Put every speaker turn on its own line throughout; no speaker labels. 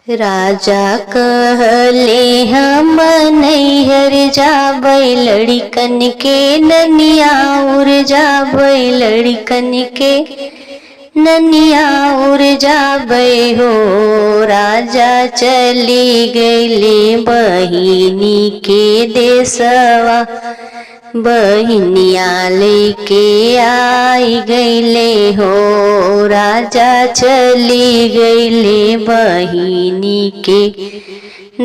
राजा कहले हम नैहर जाबै लड़िकन के ननिया उड़ जाबै लड़िकन के ननिया उड़ जाबै हो। राजा चली गईले बहिनी के देशवा बहिनिया लेके आई गईले हो। राजा चली गईले बहिनी के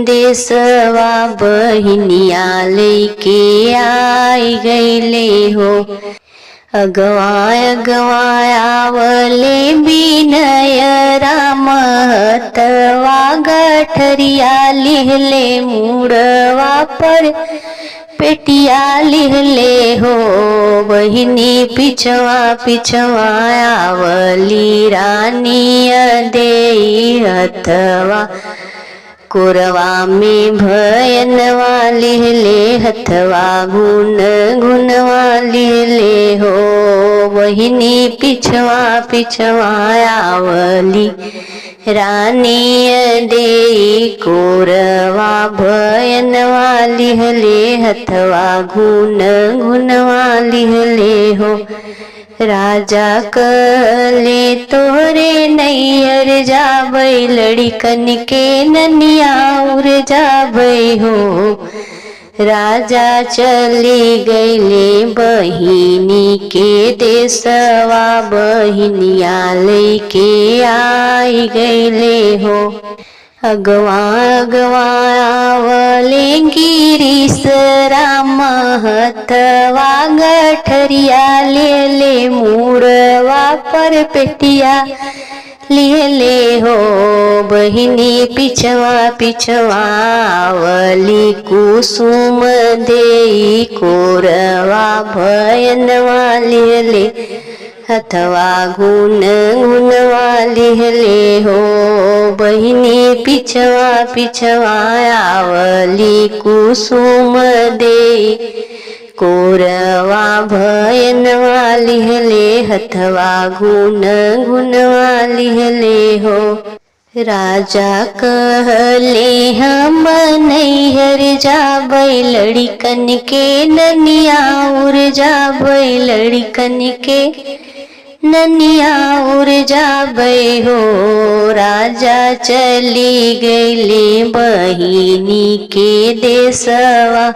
देशवा बहिनिया लेके आई गईले हो। अगवाय आवले बिनय राम हतवा गठरिया लिहले मुड़वा पर पेटिया लिहले हो। बहिनी पिछवा पिछवा आवली रानिया देई हथवा कोरवा में भयनवा लिहले हथवा गुन गुनवा लिहले हो। बहिनी पिछवा पिछवा आवली रानिया देई कोरवा भयनवा लिहले हथवा गुन गुनवा लिहले हो। राजा कहले तोरे नैहर जाबै लड़िकन के ननिया उड़ जाबै हो। राजा चली गईले बहिनी के देशवा बहिनिया लेके आई गईले हो। अगवा आवले गिरीश राम हथवा गठरिया लेले मुड़वा पर पेटिया लिहले हो। बहिनी पिछवा पिछवा आवली कुसुम देई कोरवा भयनवा लिहले हथवा गुन गुनवा लिहले हो। बहिनी पिछवा पिछवा आवली कुसुम देई कोरवा भयनवा लिहले हथवा गुन गुनवा लिहले हो। राजा कहले हम नैहर जाबै लड़िकन के ननिया उड़ जाबै लड़िकन के ननिया उड़ जाबै हो। राजा चली गईले बहिनी के देशवा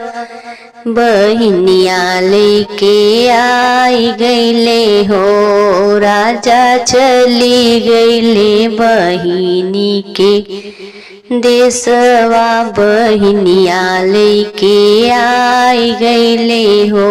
बहिनिया लेके आई गईले हो। राजा चली गईले बहिनी के देशवा बहिनिया लेके आई गईले हो।